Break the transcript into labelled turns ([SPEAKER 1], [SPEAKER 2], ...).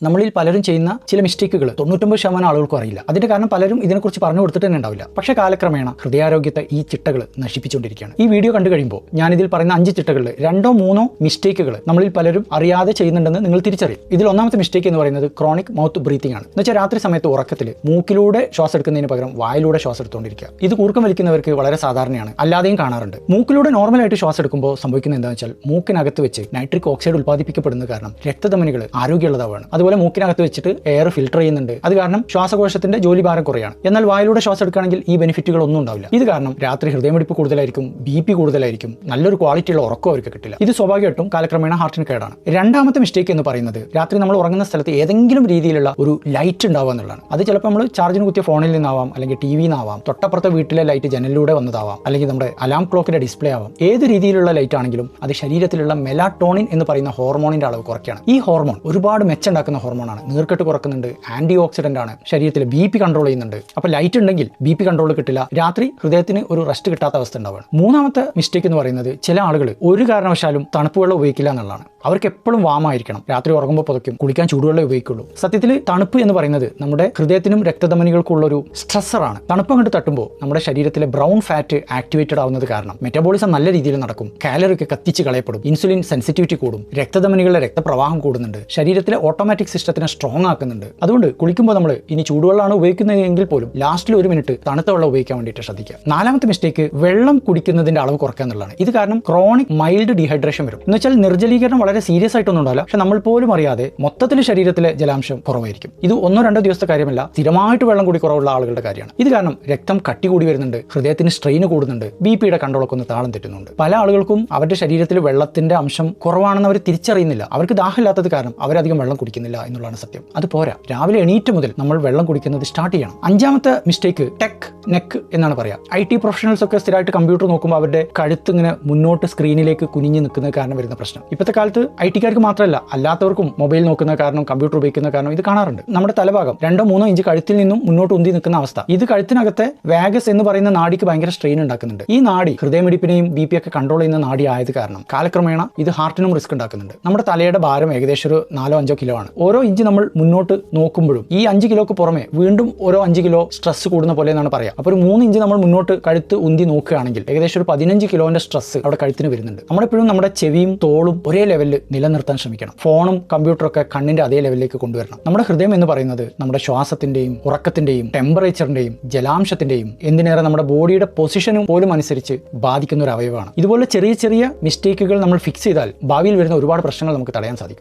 [SPEAKER 1] നമ്മളിൽ പലരും ചെയ്യുന്ന ചില മിസ്റ്റേക്കുകൾ 99% ആളുകൾക്കും അറിയില്ല. അതിന്റെ കാരണം പലരും ഇതിനെക്കുറിച്ച് പറഞ്ഞു കൊടുത്തിട്ട് തന്നെ ഉണ്ടാവില്ല. പക്ഷേ കാലക്രമേണ ഹൃദയാരോഗ്യത്തെ ഈ ചിട്ടകൾ നശിപ്പിച്ചുകൊണ്ടിരിക്കുകയാണ്. ഈ വീഡിയോ കണ്ടു കഴിയുമ്പോൾ ഞാനിതിൽ പറയുന്ന 5 ചിട്ടകളിൽ 2 or 3 മിസ്റ്റേക്കുകൾ നമ്മളിൽ പലരും അറിയാതെ ചെയ്യുന്നുണ്ടെന്ന് നിങ്ങൾ തിരിച്ചറിയും. ഇതിൽ ഒന്നാമത്തെ മിസ്റ്റേക്ക് എന്ന് പറയുന്നത് ക്രോണിക് മൗത്ത് ബ്രീത്തിങ് ആണ്. എന്ന് വെച്ചാൽ രാത്രി സമയത്ത് ഉറക്കത്തിൽ മൂക്കിലൂടെ ശ്വാസം എടുക്കുന്നതിന് പകരം വായിലൂടെ ശ്വാസം എടുത്തുകൊണ്ടിരിക്കുക. ഇത് കൂർക്കം വലിക്കുന്നവർക്ക് വളരെ സാധാരണയാണ്, അല്ലാതെയും കാണാറുണ്ട്. മൂക്കിലൂടെ നോർമലായിട്ട് ശ്വാസം എടുക്കുമ്പോൾ സംഭവിക്കുന്നത് എന്താണെന്ന് വെച്ചാൽ മൂക്കിനകത്ത് വെച്ച് നൈട്രിക് ഓക്സൈഡ് ഉൽപ്പാദിപ്പിക്കപ്പെടുന്നത് കാരണം രക്തധമനികൾ ആരോഗ്യമുള്ളതാവാണ്. അതുപോലെ മൂക്കിനകത്ത് വെച്ചിട്ട് എയർ ഫിൽട്ടർ ചെയ്യുന്നുണ്ട്. അത് കാരണം ശ്വാസകോശത്തിന്റെ ജോലിഭാരം കുറയാണ്. എന്നാൽ വായിലൂടെ ശ്വാസം എടുക്കുകയാണെങ്കിൽ ഈ ബെനിഫിറ്റുകൾ ഒന്നും ഉണ്ടാവില്ല. ഇത് കാരണം രാത്രി ഹൃദയമിടിപ്പ് കൂടുതലായിരിക്കും, BP കൂടുതലായിരിക്കും, നല്ലൊരു ക്വാളിറ്റിയുള്ള ഉറക്കം അവർക്ക് കിട്ടില്ല. ഇത് സ്വാഭാവികമായിട്ടും കാലക്രമേണ ഹാർട്ടിന് കേടാണ്. രണ്ടാമത്തെ മിസ്റ്റേക്ക് എന്ന് പറയുന്നത് രാത്രി നമ്മൾ ഉറങ്ങുന്ന സ്ഥലത്ത് ഏതെങ്കിലും രീതിയിലുള്ള ഒരു ലൈറ്റ് ഉണ്ടാവുക എന്നുള്ളതാണ്. അത് ചിലപ്പോൾ നമ്മൾ ചാർജിന് കുത്തിയ ഫോണിൽ നിന്നാവാം, അല്ലെങ്കിൽ TV നിന്നാവാം, തൊട്ടപ്പുറത്തെ വീട്ടിലെ ലൈറ്റ് ജനലിലൂടെ വന്നതാവാം, അല്ലെങ്കിൽ നമ്മുടെ അലാം ക്ലോക്കിന്റെ ഡിസ്പ്ലേ ആവാം. ഏത് രീതിയിലുള്ള ലൈറ്റ് ആണെങ്കിലും അത് ശരീരത്തിലുള്ള മെലാറ്റോണിൻ എന്ന് പറയുന്ന ഹോർമോണിന്റെ അളവ് കുറയ്ക്കുകയാണ്. ഈ ഹോർമോൺ ഒരുപാട് മെച്ചുണ്ടാക്കുന്ന ഹോർമോണാണ്. നീർക്കെട്ട് കുറക്കുന്നുണ്ട്, ആന്റി ഓക്സിഡന്റ് ആണ്, ശരീരത്തിൽ BP കൺട്രോൾ ചെയ്യുന്നുണ്ട്. അപ്പോൾ ലൈറ്റ് ഉണ്ടെങ്കിൽ BP കൺട്രോൾ കിട്ടില്ല, രാത്രി ഹൃദയത്തിന് ഒരു റെസ്റ്റ് കിട്ടാത്ത അവസ്ഥ ഉണ്ടാവുകയാണ്. മൂന്നാമത്തെ മിസ്റ്റേക്ക് എന്ന് പറയുന്നത് ചില ആളുകൾ ഒരു കാരണവശാലും തണുപ്പ് വെള്ളം ഉപയോഗിക്കില്ല എന്നുള്ളതാണ്. അവർക്ക് എപ്പോഴും വാമായിരിക്കണം, രാത്രി ഉറങ്ങുമ്പോൾ പുതയ്ക്കും, കുളിക്കാൻ ചൂടുവെള്ളം ഉപയോഗിക്കുള്ളൂ. സത്യത്തിൽ തണുപ്പ് എന്ന് പറയുന്നത് നമ്മുടെ ഹൃദയത്തിനും രക്തധമനികൾക്കുള്ള ഒരു സ്ട്രെസ്സറാണ്. തണുപ്പ് അങ്ങോട്ട് തട്ടുമ്പോൾ നമ്മുടെ ശരീരത്തിലെ ബ്രൗൺ ഫാറ്റ് ആക്ടിവേറ്റഡ് ആവുന്നത് കാരണം മെറ്റബോളിസം നല്ല രീതിയിൽ നടക്കും, കാലറി ഒക്കെ കത്തിച്ച് കളയപ്പെടും, ഇൻസുലിൻ സെൻസിറ്റിവിറ്റി കൂടും, രക്തധമനികളുടെ രക്തപ്രവാഹം കൂടുന്നുണ്ട്, ശരീരത്തിലെ ഓട്ടോമാറ്റിക് സിസ്റ്റത്തിനെ സ്ട്രോങ് ആക്കുന്നുണ്ട്. അതുകൊണ്ട് കുളിക്കുമ്പോൾ നമ്മൾ ഇനി ചൂടുവെള്ളമാണ് ഉപയോഗിക്കുന്നതെങ്കിൽ പോലും ലാസ്റ്റിൽ 1 മിനിറ്റ് തണുത്ത വെള്ളം ഉപയോഗിക്കാൻ വേണ്ടിയിട്ട് ശ്രദ്ധിക്കുക. നാലാമത്തെ മിസ്റ്റേക്ക് വെള്ളം കുടിക്കുന്നതിന്റെ അളവ് കുറയ്ക്കുക എന്നുള്ളതാണ്. ഇത് കാരണം ക്രോണിക് മൈൽഡ് ഡീഹൈഡ്രേഷൻ വരും. എന്ന് വെച്ചാൽ നിർജ്ജലീകരണം വളരെ സീരിയസ് ആയിട്ടൊന്നും ഉണ്ടാവില്ല, പക്ഷെ നമ്മൾ പോലും അറിയാതെ മൊത്തത്തിൽ ശരീരത്തിലെ ജലാംശം കുറവായിരിക്കും. ഇത് 1-2 ദിവസത്തെ കാര്യമല്ല, സ്ഥിരമായിട്ട് വെള്ളം കൂടി കുറവുള്ള ആളുകളുടെ കാര്യമാണ്. ഇത് കാരണം രക്തം കട്ടി കൂടി വരുന്നുണ്ട്, ഹൃദയത്തിന് സ്ട്രെയിൻ കൂടുന്നുണ്ട്, BPയുടെ കൺട്രോളൊക്കെ ഒന്ന് താളം തെറ്റുന്നുണ്ട്. പല ആളുകൾക്കും അവരുടെ ശരീരത്തിൽ വെള്ളത്തിന്റെ അംശം കുറവാണെന്ന് അവർ തിരിച്ചറിയുന്നില്ല. അവർക്ക് ദാഹമില്ലാത്തത് കാരണം അവരധികം വെള്ളം കുടിക്കുന്നില്ല എന്നുള്ളതാണ് സത്യം. അത് പോരാ, രാവിലെ എണീറ്റ് മുതൽ നമ്മൾ വെള്ളം കുടിക്കുന്നത് സ്റ്റാർട്ട് ചെയ്യണം. അഞ്ചാമത്തെ മിസ്റ്റേക്ക് നെക്ക് എന്നാണ് പറയാ. IT പ്രൊഫഷണൽസ് ഒക്കെ സ്ഥിരമായിട്ട് കമ്പ്യൂട്ടർ നോക്കുമ്പോൾ അവരുടെ കഴുത്ത് ഇങ്ങനെ മുന്നോട്ട് സ്ക്രീനിലേക്ക് കുനിഞ്ഞു നിൽക്കുന്നത് കാരണം വരുന്ന പ്രശ്നം. ഇപ്പോഴത്തെ കാലത്ത് IT-കാർക്ക് മാത്രമല്ല, അല്ലാത്തവർക്കും മൊബൈൽ നോക്കുന്ന കാരണം, കമ്പ്യൂട്ടർ ഉപയോഗിക്കുന്ന കാരണം ഇത് കാണാറുണ്ട്. നമ്മുടെ തലഭാഗം 2-3 ഇഞ്ച് കഴുത്തിൽ നിന്നും മുന്നോട്ട് ഉന്തി നിൽക്കുന്ന അവസ്ഥ. ഇത് കഴുത്തിനകത്തെ വാഗസ് എന്ന് പറയുന്ന നാഡിക്ക് ഭയങ്കര സ്ട്രെയിൻ ഉണ്ടാക്കുന്നുണ്ട്. ഈ നാഡി ഹൃദയമിടിപ്പിനെയും BP ഒക്കെ കൺട്രോൾ ചെയ്യുന്ന നാഡി ആയത് കാരണം കാലക്രമേണ ഇത് ഹാർട്ടിനും റിസ്ക് ഉണ്ടാക്കുന്നുണ്ട്. നമ്മുടെ തലയുടെ ഭാരം ഏകദേശം ഒരു 4-5 കിലോ ആണ്. ഓരോ ഇഞ്ച് നമ്മൾ മുന്നോട്ട് നോക്കുമ്പോഴും ഈ 5 കിലോക്ക് പുറമെ വീണ്ടും ഓരോ 5 കിലോ സ്ട്രെസ് കൂടുന്ന പോലെ എന്നാണ് പറയാം. അപ്പോൾ ഒരു 3 ഇഞ്ച് നമ്മൾ മുന്നോട്ട് കഴുത്ത് ഉന്തി നോക്കുകയാണെങ്കിൽ ഏകദേശം ഒരു 15 കിലോന്റെ സ്ട്രെസ് അവിടെ കഴുത്തിന് വരുന്നുണ്ട്. നമ്മളെപ്പോഴും നമ്മുടെ ചെവിയും തോളും ഒരേ ലെവലിൽ നിലനിർത്താൻ ശ്രമിക്കണം. ഫോണും കമ്പ്യൂട്ടറൊക്കെ കണ്ണിന്റെ അതേ ലെവലിലേക്ക് കൊണ്ടുവരണം. നമ്മുടെ ഹൃദയം എന്ന് പറയുന്നത് നമ്മുടെ ശ്വാസത്തിന്റെയും ഉറക്കത്തിന്റെയും ടെമ്പറേച്ചറിന്റെയും ജലാംശത്തിന്റെയും എന്തിനേറെ നമ്മുടെ ബോഡിയുടെ പൊസിഷനും പോലും അനുസരിച്ച് ബാധിക്കുന്ന ഒരു അവയവമാണ്. ഇതുപോലെ ചെറിയ ചെറിയ മിസ്റ്റേക്കുകൾ നമ്മൾ ഫിക്സ് ചെയ്താൽ ഭാവിയിൽ വരുന്ന ഒരുപാട് പ്രശ്നങ്ങൾ നമുക്ക് തടയാൻ സാധിക്കും.